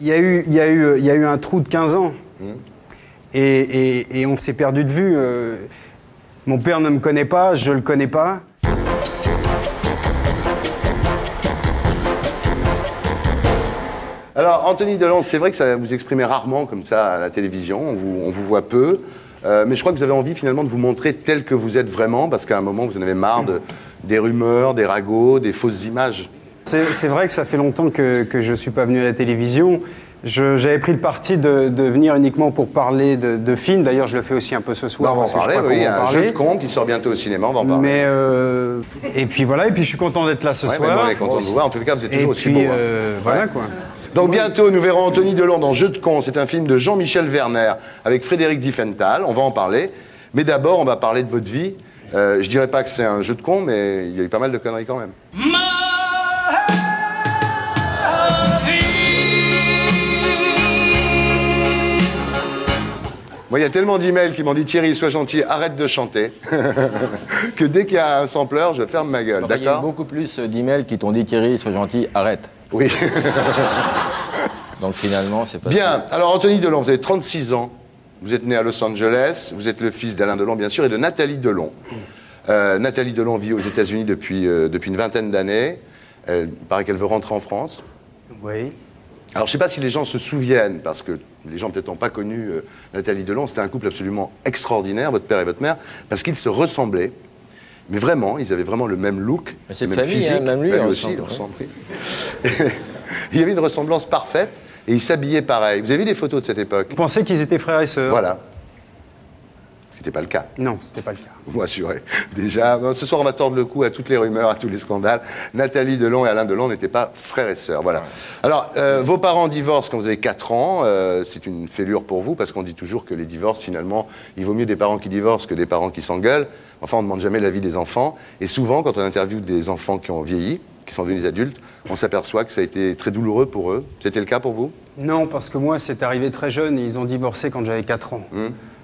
il y a eu un trou de 15 ans. Et on s'est perdu de vue. Mon père ne me connaît pas, je le connais pas. Alors, Anthony Delon, c'est vrai que ça vous exprimez rarement comme ça à la télévision, on vous voit peu, mais je crois que vous avez envie finalement de vous montrer tel que vous êtes vraiment, parce qu'à un moment, vous en avez marre des rumeurs, des ragots, des fausses images. C'est vrai que ça fait longtemps que je ne suis pas venu à la télévision. J'avais pris le parti de venir uniquement pour parler de films. D'ailleurs, je le fais aussi un peu ce soir. On va en parler, oui. Il y a un jeu de con qui sort bientôt au cinéma, on va en parler. Mais et puis voilà, et puis je suis content d'être là ce soir. On est content de vous voir. En tout cas, vous êtes toujours aussi beau. Voilà quoi. Donc bientôt, nous verrons Anthony Delon dans Jeu de con. C'est un film de Jean-Michel Werner avec Frédéric Diefenthal. On va en parler. Mais d'abord, on va parler de votre vie. Je dirais pas que c'est un jeu de con, mais il y a eu pas mal de conneries quand même. Moi, il y a tellement d'emails qui m'ont dit « Thierry, sois gentil, arrête de chanter » que dès qu'il y a un sampleur, je ferme ma gueule, d'accord ? Il y a beaucoup plus d'emails qui t'ont dit « Thierry, sois gentil, arrête ». Oui. Donc finalement, c'est pas bien. Alors, Anthony Delon, vous avez 36 ans. Vous êtes né à Los Angeles. Vous êtes le fils d'Alain Delon, bien sûr, et de Nathalie Delon. Nathalie Delon vit aux États-Unis depuis une vingtaine d'années. Il paraît qu'elle veut rentrer en France. Oui. Alors, je ne sais pas si les gens se souviennent, parce que les gens peut-être n'ont pas connu Nathalie Delon. C'était un couple absolument extraordinaire, votre père et votre mère, parce qu'ils se ressemblaient. Mais vraiment, ils avaient vraiment le même look, c'est le même famille, physique. hein, même lui, il aussi, il ressemblait. Il y avait une ressemblance parfaite, et ils s'habillaient pareil. Vous avez vu des photos de cette époque? Vous pensez qu'ils étaient frères et sœurs? Voilà. C'était pas le cas. Non, c'était pas le cas. Vous m'assurez. Déjà, ce soir, on va tordre le cou à toutes les rumeurs, à tous les scandales. Nathalie Delon et Alain Delon n'étaient pas frères et sœurs. Voilà. Alors, vos parents divorcent quand vous avez 4 ans. C'est une fêlure pour vous, parce qu'on dit toujours que les divorces, finalement, il vaut mieux des parents qui divorcent que des parents qui s'engueulent. Enfin, on ne demande jamais l'avis des enfants. Et souvent, quand on interviewe des enfants qui ont vieilli, qui sont devenus adultes, on s'aperçoit que ça a été très douloureux pour eux. C'était le cas pour vous? Non, parce que moi, c'est arrivé très jeune. Ils ont divorcé quand j'avais 4 ans.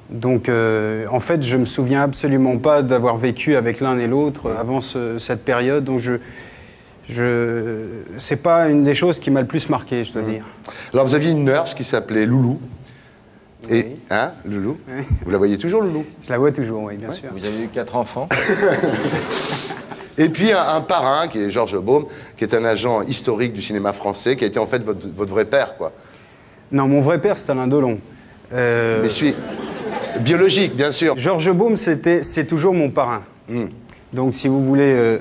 Donc, en fait, je me souviens absolument pas d'avoir vécu avec l'un et l'autre avant cette période. Donc, c'est pas une des choses qui m'a le plus marqué, je dois dire. Alors, vous aviez une nurse qui s'appelait Loulou. Oui. Et, hein, Loulou? Oui. Vous la voyez toujours, Loulou? Je la vois toujours, oui, bien sûr. Vous avez eu 4 enfants. Et puis un parrain, qui est Georges Baume, qui est un agent historique du cinéma français, qui a été en fait votre vrai père, quoi. Non, mon vrai père, c'est Alain Delon. Mais biologique, bien sûr. Georges Baume, c'est toujours mon parrain. Donc, si vous voulez,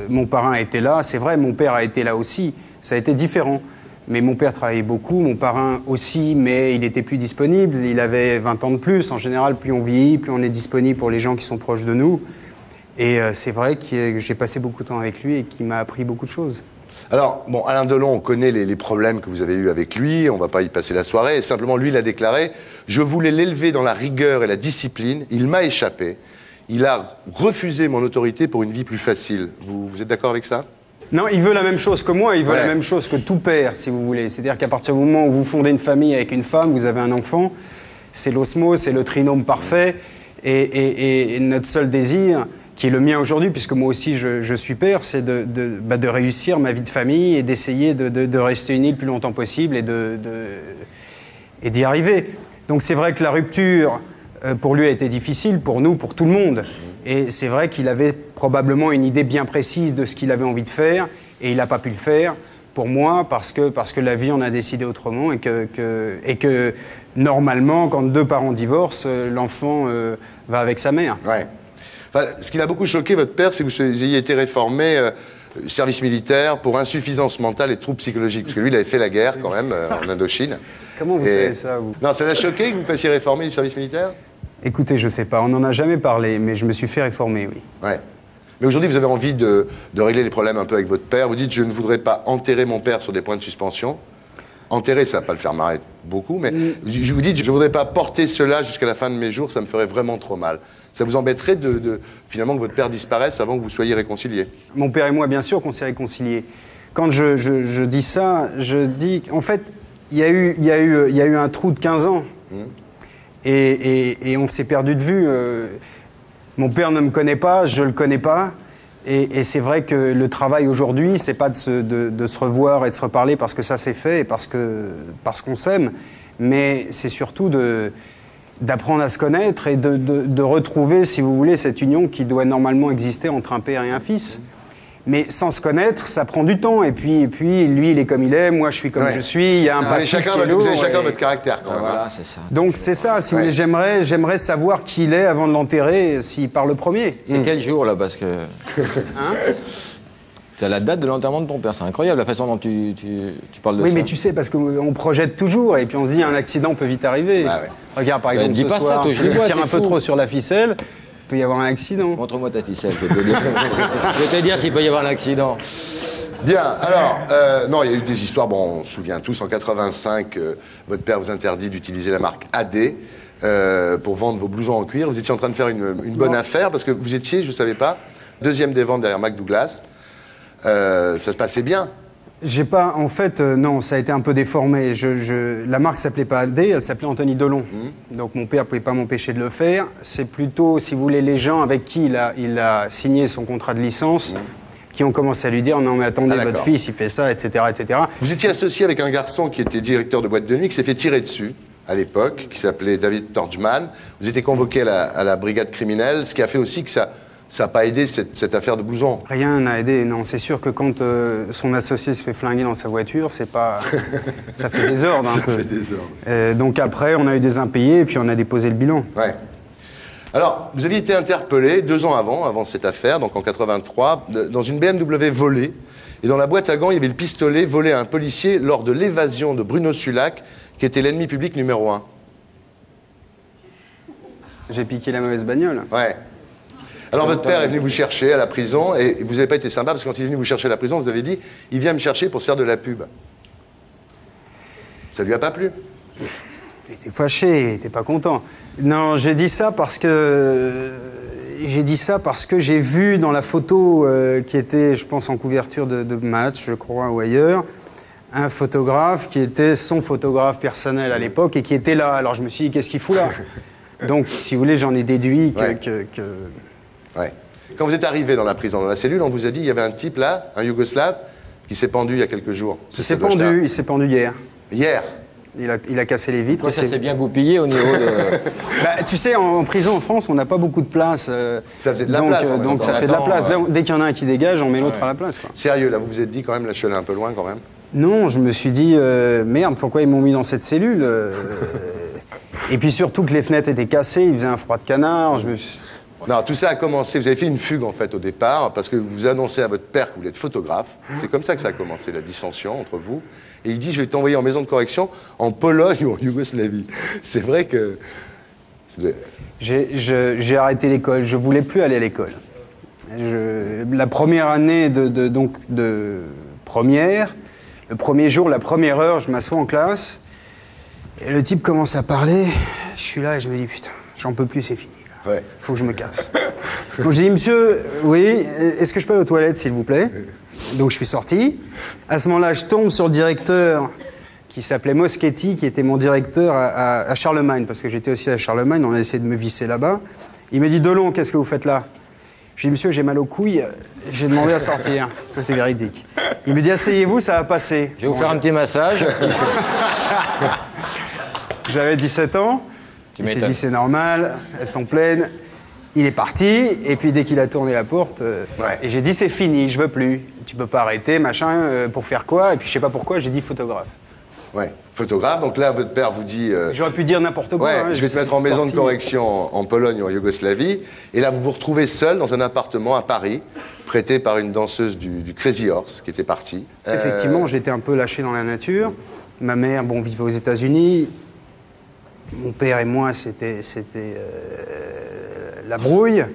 mon parrain était là. C'est vrai, mon père a été là aussi. Ça a été différent. Mais mon père travaillait beaucoup, mon parrain aussi, mais il était plus disponible. Il avait 20 ans de plus. En général, plus on vieillit, plus on est disponible pour les gens qui sont proches de nous. Et c'est vrai que j'ai passé beaucoup de temps avec lui et qu'il m'a appris beaucoup de choses. Alors, bon, Alain Delon, on connaît les problèmes que vous avez eus avec lui, on ne va pas y passer la soirée, simplement lui, il a déclaré « Je voulais l'élever dans la rigueur et la discipline, il m'a échappé, il a refusé mon autorité pour une vie plus facile. » Vous êtes d'accord avec ça? Non, il veut la même chose que moi, il veut la même chose que tout père, si vous voulez. C'est-à-dire qu'à partir du moment où vous fondez une famille avec une femme, vous avez un enfant, c'est l'osmose, c'est le trinôme parfait, et notre seul désir, qui est le mien aujourd'hui, puisque moi aussi je suis père, c'est de réussir ma vie de famille et d'essayer de rester uni le plus longtemps possible et d'y arriver. Donc c'est vrai que la rupture, pour lui, a été difficile, pour nous, pour tout le monde. Et c'est vrai qu'il avait probablement une idée bien précise de ce qu'il avait envie de faire, et il n'a pas pu le faire, pour moi, parce que la vie en a décidé autrement, et que normalement, quand 2 parents divorcent, l'enfant va avec sa mère. Ouais. Enfin, ce qui l'a beaucoup choqué, votre père, c'est que vous ayez été réformé service militaire pour insuffisance mentale et troubles psychologiques. Parce que lui, il avait fait la guerre, quand même, en Indochine. Comment vous savez ça, vous? Non, ça l'a choqué que vous fassiez réformer du service militaire? Écoutez, je sais pas, on n'en a jamais parlé, mais je me suis fait réformer, oui. Ouais. Mais aujourd'hui, vous avez envie de régler les problèmes un peu avec votre père. Vous dites, je ne voudrais pas enterrer mon père sur des points de suspension. Enterrer, ça va pas le faire marrer beaucoup, mais je vous dis, je ne voudrais pas porter cela jusqu'à la fin de mes jours, ça me ferait vraiment trop mal. Ça vous embêterait finalement que votre père disparaisse avant que vous soyez réconciliés? Mon père et moi, bien sûr qu'on s'est réconciliés. Quand je dis ça, je dis en fait, il y a eu un trou de 15 ans. Et on s'est perdu de vue. Mon père ne me connaît pas, je le connais pas. Et c'est vrai que le travail aujourd'hui, c'est pas de se revoir et de se reparler parce que ça c'est fait et parce qu'on s'aime, mais c'est surtout d'apprendre à se connaître et de retrouver, si vous voulez, cette union qui doit normalement exister entre un père et un fils. Mais sans se connaître, ça prend du temps. Et puis lui, il est comme il est, moi, je suis comme je suis. Il y a un principe qui est lourd, vous avez chacun votre caractère, quand même. Voilà, c'est ça. Donc c'est ça, si vous voulez, j'aimerais savoir qui il est avant de l'enterrer, s'il part le premier. C'est quel jour, là? Parce que... C'est la date de l'enterrement de ton père. C'est incroyable, la façon dont tu parles de ça. Oui, mais tu sais, parce qu'on projette toujours, et puis on se dit, un accident peut vite arriver. Ah ouais. Regarde, par exemple, ce soir, si je tire un peu trop sur la ficelle, il peut y avoir un accident. Montre-moi ta ficelle, je vais te dire. Je vais te dire s'il peut y avoir un accident. Bien, alors, non, il y a eu des histoires, bon, on se souvient tous, en 85, votre père vous interdit d'utiliser la marque AD pour vendre vos blousons en cuir. Vous étiez en train de faire une bonne affaire, parce que vous étiez, je ne savais pas, deuxième des ventes derrière McDouglas. Ça se passait bien. J'ai pas, en fait, non, ça a été un peu déformé. La marque s'appelait pas AD, elle s'appelait Anthony Delon. Donc mon père pouvait pas m'empêcher de le faire. C'est plutôt, si vous voulez, les gens avec qui il a signé son contrat de licence qui ont commencé à lui dire non mais attendez, votre fils il fait ça, etc., etc. Vous étiez associé avec un garçon qui était directeur de boîte de nuit, qui s'est fait tirer dessus à l'époque, qui s'appelait David Torgman. Vous étiez convoqué à la brigade criminelle, ce qui a fait aussi que ça n'a pas aidé cette affaire de blouson. Rien n'a aidé, non. C'est sûr que quand son associé se fait flinguer dans sa voiture, c'est pas... ça fait désordre un peu. Ça fait désordre. Donc après, on a eu des impayés et puis on a déposé le bilan. Ouais. Alors, vous aviez été interpellé 2 ans avant cette affaire, donc en 83, dans une BMW volée. Et dans la boîte à gants, il y avait le pistolet volé à un policier lors de l'évasion de Bruno Sulac, qui était l'ennemi public numéro 1. J'ai piqué la mauvaise bagnole. Ouais. Alors votre père est venu vous chercher à la prison et vous n'avez pas été sympa parce que quand il est venu vous chercher à la prison, vous avez dit « il vient me chercher pour se faire de la pub ». Ça lui a pas plu? Il était fâché, il était pas content. Non, j'ai dit ça parce que j'ai vu dans la photo qui était, je pense, en couverture de match, je crois, ou ailleurs, un photographe qui était son photographe personnel à l'époque et qui était là. Alors je me suis dit, qu'est-ce qu'il fout là? Donc, si vous voulez, j'en ai déduit que... Ouais. Quand vous êtes arrivé dans la prison, dans la cellule, on vous a dit il y avait un type là, un Yougoslave, qui s'est pendu il y a quelques jours. Il s'est pendu hier. Hier? Il a cassé les vitres. Ouais, ça s'est bien goupillé au niveau de... Bah, tu sais, en prison en France, on n'a pas beaucoup de place. Ça faisait de la place. Donc ça fait de la place. Dès qu'il y en a un qui dégage, on met l'autre à la place. Quoi. Sérieux, là, vous vous êtes dit quand même, là, je suis allé un peu loin quand même? Non, je me suis dit, merde, pourquoi ils m'ont mis dans cette cellule Et puis surtout que les fenêtres étaient cassées, il faisait un froid de canard. Non, tout ça a commencé, vous avez fait une fugue en fait au départ, parce que vous annoncez à votre père que vous êtes photographe. C'est comme ça que ça a commencé, la dissension entre vous. Et il dit, je vais t'envoyer en maison de correction en Pologne ou en Yougoslavie. C'est vrai que... J'ai arrêté l'école, je voulais plus aller à l'école. La première année de première, le premier jour, la première heure, je m'assois en classe, et le type commence à parler, je suis là et je me dis, putain, j'en peux plus, c'est fini. Ouais. Faut que je me casse. Donc j'ai dit, monsieur, oui, est-ce que je peux aller aux toilettes, s'il vous plaît? Donc je suis sorti. À ce moment-là, je tombe sur le directeur qui s'appelait Moschetti, qui était mon directeur à Charlemagne, parce que j'étais aussi à Charlemagne, on a essayé de me visser là-bas. Il m'a dit, Delon, qu'est-ce que vous faites là? J'ai dit, monsieur, j'ai mal aux couilles, j'ai demandé à sortir. Ça, c'est véridique. Il me dit, asseyez-vous, ça va passer. Je vais vous faire un petit massage. J'avais 17 ans. Il s'est dit, c'est normal, elles sont pleines. Il est parti, et puis dès qu'il a tourné la porte, et j'ai dit, c'est fini, je veux plus. Tu peux pas arrêter, machin, pour faire quoi? Et puis je sais pas pourquoi, j'ai dit photographe. Ouais, photographe. Donc là, votre père vous dit... J'aurais pu dire n'importe quoi. Ouais, hein, je vais te mettre en maison de correction en Pologne ou en Yougoslavie. Et là, vous vous retrouvez seul dans un appartement à Paris, prêté par une danseuse du Crazy Horse, qui était partie. Effectivement, j'étais un peu lâché dans la nature. Ma mère, bon, vivait aux États-Unis. Mon père et moi, c'était la brouille.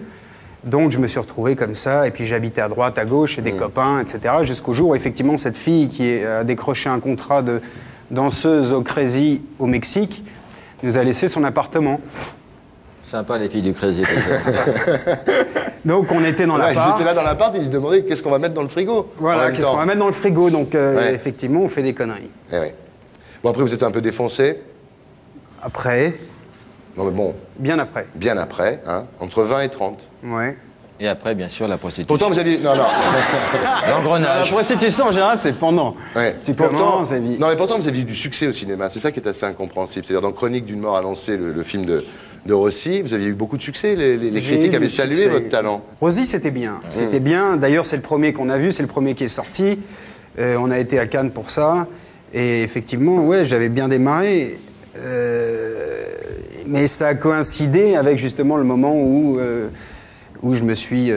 Donc, je me suis retrouvé comme ça. Et puis, j'habitais à droite, à gauche, chez des copains, etc. Jusqu'au jour où, effectivement, cette fille qui a décroché un contrat de danseuse au Crazy au Mexique nous a laissé son appartement. Sympa, les filles du Crazy. Donc, on était dans l'appart. Ils étaient là dans l'appart et ils se demandaient qu'est-ce qu'on va mettre dans le frigo. Voilà, qu'est-ce qu'on va mettre dans le frigo. Donc, effectivement, on fait des conneries. Eh ouais. Bon, après, vous êtes un peu défoncé. Après. Non, mais bon. Bien après. Bien après, hein, entre 20 et 30. Ouais. Et après, bien sûr, la prostitution. Pourtant, vous aviez... Non, non. La L'engrenage. prostitution, en général, c'est pendant. Ouais. Tu Pourtant, commences et... non, mais pourtant, vous avez eu du succès au cinéma. C'est ça qui est assez incompréhensible. C'est-à-dire, dans Chronique d'une mort annoncée, le film de Rossi, vous aviez eu beaucoup de succès. Les critiques avaient salué votre talent. Rossi, c'était bien. C'était bien. D'ailleurs, c'est le premier qu'on a vu, c'est le premier qui est sorti. On a été à Cannes pour ça. Et effectivement, ouais, j'avais bien démarré. Mais ça a coïncidé avec justement le moment où je me suis...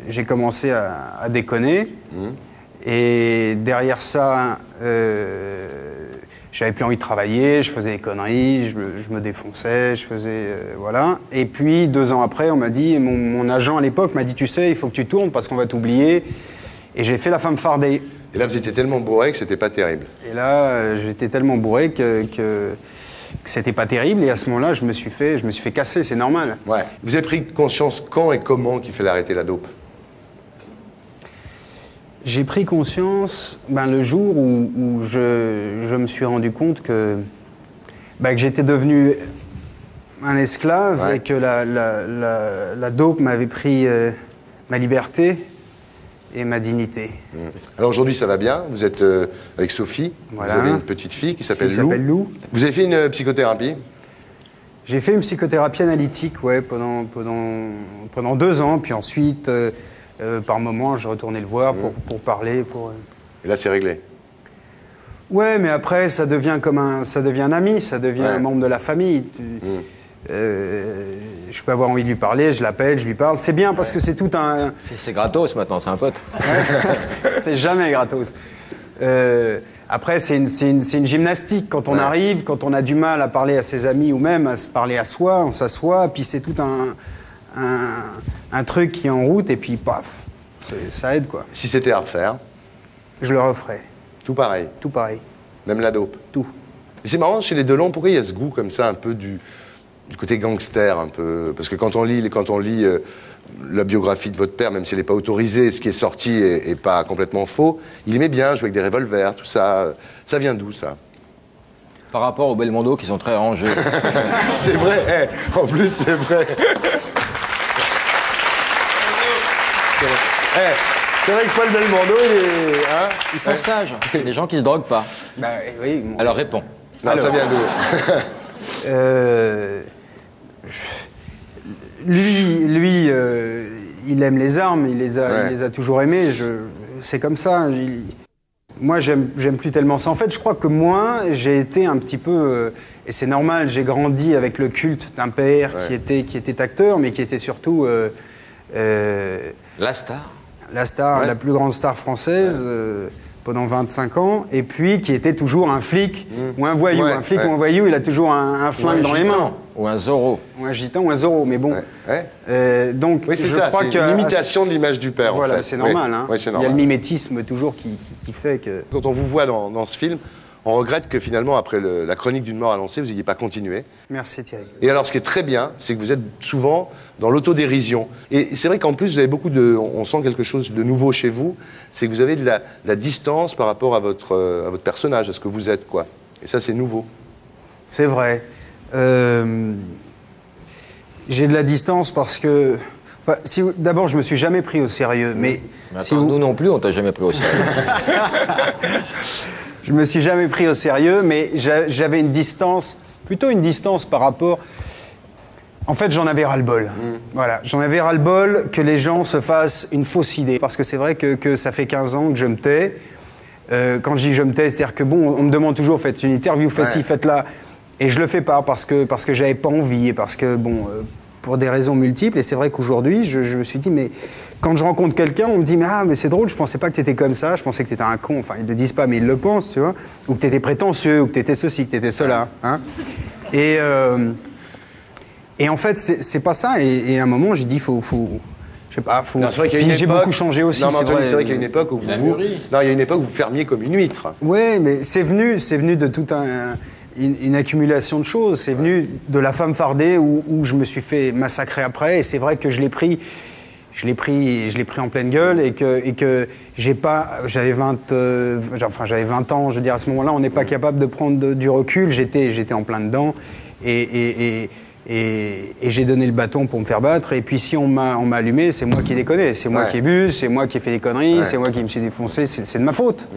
j'ai commencé à déconner. Et derrière ça, j'avais plus envie de travailler, je faisais des conneries, je me défonçais, je faisais... voilà. Et puis, 2 ans après, on m'a dit... Mon agent à l'époque m'a dit, tu sais, il faut que tu tournes parce qu'on va t'oublier. Et j'ai fait La Femme fardée. Et là, vous étiez tellement bourré que c'était pas terrible. Et là, j'étais tellement bourré que c'était pas terrible. Et à ce moment-là, je me suis fait casser, c'est normal. Ouais. Vous avez pris conscience quand et comment qu'il fallait arrêter la dope? J'ai pris conscience le jour où je me suis rendu compte que j'étais devenu un esclave et que la dope m'avait pris ma liberté et ma dignité. Alors aujourd'hui, ça va bien. Vous êtes avec Sophie. Voilà. Vous avez une petite fille qui s'appelle Lou. Vous avez fait une psychothérapie? J'ai fait une psychothérapie analytique, ouais, pendant 2 ans. Puis ensuite, par moments, je retournais le voir pour parler. Et là, c'est réglé? Ouais, mais après, ça devient un ami, ça devient un membre de la famille. Je peux avoir envie de lui parler, je l'appelle, je lui parle. C'est bien parce que c'est tout un... C'est gratos maintenant, c'est un pote. C'est jamais gratos. Après, c'est une gymnastique. Quand on arrive, quand on a du mal à parler à ses amis ou même à se parler à soi, on s'assoit, puis c'est tout un truc qui est en route et puis paf, ça aide quoi. Si c'était à refaire? Je le referais. Tout pareil? Tout pareil. Même la dope? Tout. Et c'est marrant, chez les Delon, pourquoi il y a ce goût comme ça, un peu du côté gangster, un peu? Parce que quand on lit la biographie de votre père, même si elle n'est pas autorisée, ce qui est sorti est pas complètement faux, il aimait bien jouer avec des revolvers, tout ça. Ça vient d'où, ça? Par rapport aux Belmondo qui sont très rangés. C'est vrai, en plus, c'est vrai. C'est vrai que Paul Belmondo, Ils sont sages. C'est des gens qui se droguent pas. Oui. Alors réponds. Non, ça vient d'où? Lui, il aime les armes, il les a toujours aimées. C'est comme ça. Moi, j'aime plus tellement ça. En fait, je crois que moi, j'ai été un petit peu... et c'est normal, j'ai grandi avec le culte d'un père qui était acteur, mais qui était surtout... La star. La star, la plus grande star française pendant 25 ans, et puis qui était toujours un flic ou un voyou. Un flic ou un voyou, il a toujours un flingue dans les mains. Ou un Zorro. Ou un gitan ou un Zorro, mais bon. Donc, oui, c'est je ça, crois c'est que une imitation de l'image du père, voilà, en fait. c'est normal. Oui, c'est Il y normal. a le mimétisme toujours qui fait que... Quand on vous voit dans ce film, on regrette que finalement, après la chronique d'une mort annoncée, vous n'ayez pas continué. Merci Thierry. Et alors, ce qui est très bien, c'est que vous êtes souvent dans l'autodérision. Et c'est vrai qu'en plus, vous avez beaucoup de... On sent quelque chose de nouveau chez vous, c'est que vous avez de la distance par rapport à votre personnage, à ce que vous êtes, quoi. Et ça, c'est nouveau. C'est vrai. J'ai de la distance parce que... Enfin, d'abord, je me suis jamais pris au sérieux, mais... Attends, nous non plus, on t'a jamais pris au sérieux. Je me suis jamais pris au sérieux, mais j'avais une distance, plutôt une distance par rapport... En fait, j'en avais ras-le-bol. Voilà, j'en avais ras-le-bol que les gens se fassent une fausse idée. Parce que c'est vrai que ça fait 15 ans que je me tais. Quand je dis je me tais, c'est-à-dire que bon, on me demande toujours, faites une interview, faites ci, faites là. Et je le fais pas parce que j'avais pas envie et parce que, bon... pour des raisons multiples, et c'est vrai qu'aujourd'hui, je me suis dit, mais quand je rencontre quelqu'un, on me dit, mais c'est drôle, je pensais pas que t'étais comme ça, je pensais que t'étais un con, enfin, ils le disent pas, mais ils le pensent, tu vois, ou que t'étais prétentieux, ou que t'étais ceci, que t'étais cela, hein. Et en fait, c'est pas ça, et à un moment, j'ai dit, je sais pas, faut... Non, c'est vrai qu'il y a une j'ai époque... beaucoup changé aussi, non, mais Anthony, c'est vrai qu'il y a mais... une époque où Il a mûri. Non, il y a une époque où vous fermiez comme une huître. Ouais, mais c'est venu de tout une accumulation de choses. C'est venu de La Femme fardée où je me suis fait massacrer après. Et c'est vrai que je l'ai pris en pleine gueule et que j'avais 20 ans, je veux dire, à ce moment-là, on n'est pas capable de prendre du recul. J'étais en plein dedans et Et j'ai donné le bâton pour me faire battre. Et puis si on m'a allumé, c'est moi qui ai déconné. C'est moi qui ai bu, c'est moi qui ai fait des conneries, c'est moi qui me suis défoncé, c'est de ma faute.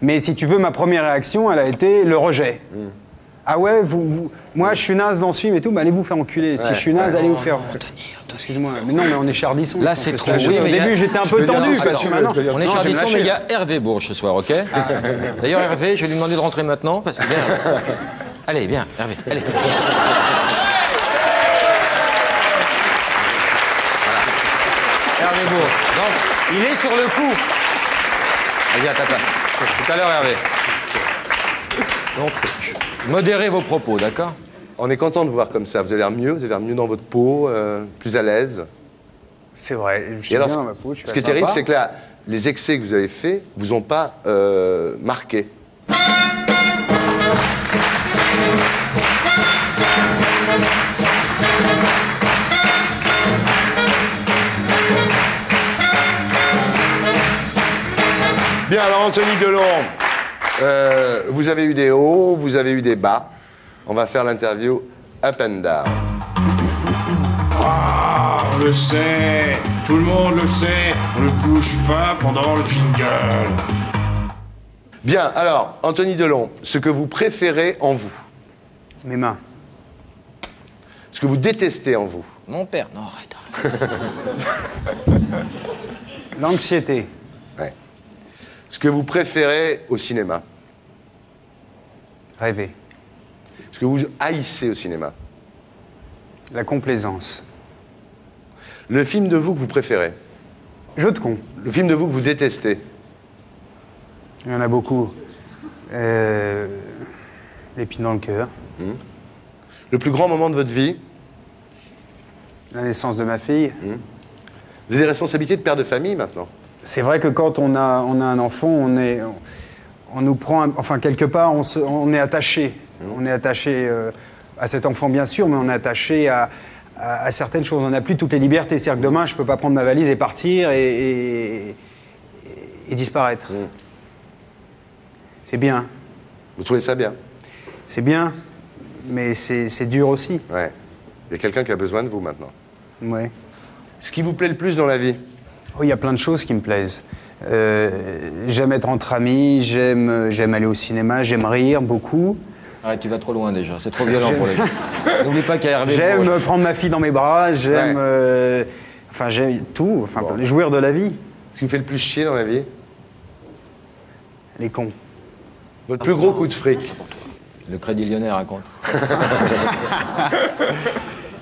Mais si tu veux, ma première réaction, elle a été le rejet. Ah ouais, moi je suis naze dans ce film et tout, allez vous faire enculer. Si je suis naze, allez vous faire... Excuse-moi, mais non, mais on est chez Ardisson. Là, c'est trop. Oui, au début, j'étais un peu tendu, parce que maintenant... On est chez Ardisson, mais il y a Hervé Bourges ce soir, ok? D'ailleurs, Hervé, je vais lui demander de rentrer maintenant, parce que... Allez, viens, Hervé, allez. Hervé Bourges. Donc, il est sur le coup. Vas-y, à ta place. Tout à l'heure, Hervé. Donc, modérez vos propos, d'accord? On est content de vous voir comme ça. Vous avez l'air mieux, vous avez l'air mieux dans votre peau, plus à l'aise. C'est vrai, je suis Et alors, bien dans ma peau. Ce qui est terrible, c'est que là, les excès que vous avez faits vous ont pas marqué. Bien, alors Anthony Delon, vous avez eu des hauts, vous avez eu des bas. On va faire l'interview up and down. Ah, on le sait, tout le monde le sait, on ne bouge pas pendant le jingle. Bien, alors, Anthony Delon, ce que vous préférez en vous, Mes mains. ce que vous détestez en vous. Mon père, non, arrête. L'anxiété. Ouais. Ce que vous préférez au cinéma. Rêver. Ce que vous haïssez au cinéma. La complaisance. Le film de vous que vous préférez. Jeu de con. Le film de vous que vous détestez. Il y en a beaucoup. L'épine dans le cœur. Le plus grand moment de votre vie. La naissance de ma fille. Vous avez des responsabilités de père de famille maintenant. C'est vrai que quand on a un enfant, on nous prend... Enfin, quelque part, on est attaché. On est attaché à cet enfant, bien sûr, mais on est attaché à certaines choses. On n'a plus toutes les libertés. C'est-à-dire que demain, je ne peux pas prendre ma valise et partir et disparaître. C'est bien. Vous trouvez ça bien? C'est bien, mais c'est dur aussi. Ouais. Il y a quelqu'un qui a besoin de vous maintenant. Ouais. Ce qui vous plaît le plus dans la vie? Oui, il y a plein de choses qui me plaisent. J'aime être entre amis, j'aime aller au cinéma, j'aime rire beaucoup. Arrête, tu vas trop loin déjà, c'est trop violent pour les gens. N'oublie pas qu'il y a Hervé J'aime Bourges. prendre ma fille dans mes bras, j'aime... enfin, j'aime tout, enfin, jouir de la vie. Ce qui vous fait le plus chier dans la vie? Les cons. Votre plus gros coup de fric? Le Crédit Lyonnais raconte.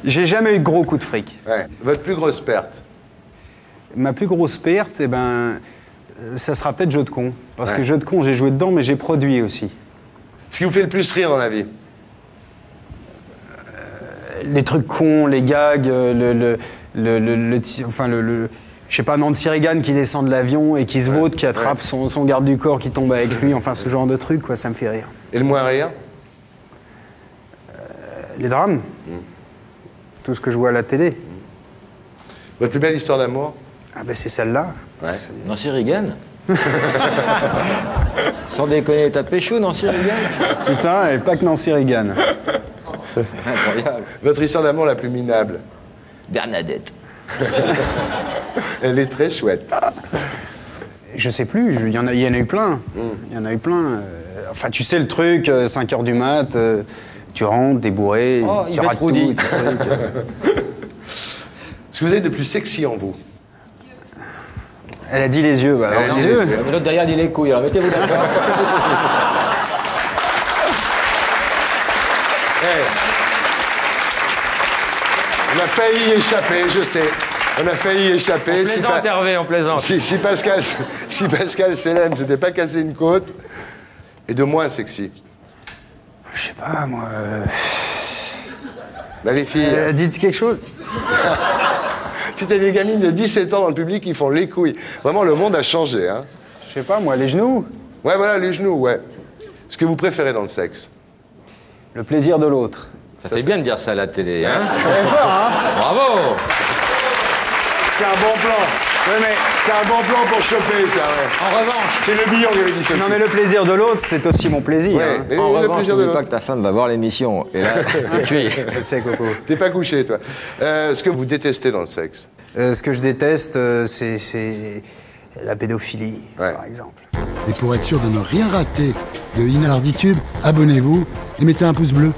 J'ai jamais eu de gros coups de fric. Ouais. Votre plus grosse perte? Ma plus grosse perte, ça sera peut-être Jeu de con. Parce que Jeu de con, j'ai joué dedans, mais j'ai produit aussi. Ce qui vous fait le plus rire dans la vie? Les trucs cons, les gags, je sais pas, Nancy Reagan qui descend de l'avion et qui se vautre, qui attrape son garde du corps qui tombe avec lui, enfin ce genre de truc, quoi, ça me fait rire. Et le moins rire? Les drames. Tout ce que je vois à la télé. Votre plus belle histoire d'amour? Ah ben c'est celle-là. Ouais. Nancy Reagan. Sans déconner, t'as pécho, Nancy Reagan? Putain, elle est pas que Nancy Reagan. Incroyable. Votre histoire d'amour la plus minable? Bernadette. Elle est très chouette. Je sais plus, il y en a eu plein. Il y en a eu plein. Enfin, tu sais le truc, 5h du mat, tu rentres, t'es bourré, tu rates tout. Ce que vous avez de plus sexy en vous? Elle a dit les yeux, bah, alors, les yeux. Mais l'autre derrière dit les couilles, alors mettez-vous d'accord. On a failli y échapper, je sais. On a failli y échapper. On plaisante, Hervé, on plaisante. Si Pascal Selem s'était pas cassé une côte. Et de moins sexy. Je sais pas, moi... Bah, les filles... dites quelque chose. C'était des gamines de 17 ans dans le public qui font les couilles. Vraiment, le monde a changé, hein. Je sais pas, moi, les genoux. Ouais, voilà, les genoux, ouais. Ce que vous préférez dans le sexe? Le plaisir de l'autre. Ça fait bien de dire ça à la télé, hein? J'avais peur, hein. Bravo! C'est un bon plan. Ouais, mais c'est un bon plan pour choper, ça, ouais. En revanche, C'est le Billon qui avait dit ça Non, aussi. mais le plaisir de l'autre, c'est aussi mon plaisir. Ouais, Hein. mais en le revanche, plaisir de n'oublie pas l'autre. que ta femme va voir l'émission. Et là, t'es tué. Je sais, Coco. T'es pas couché, toi. Ce que vous détestez dans le sexe. Ce que je déteste, c'est la pédophilie, Ouais. par exemple. Et pour être sûr de ne rien rater de Inarditube, abonnez-vous et mettez un pouce bleu.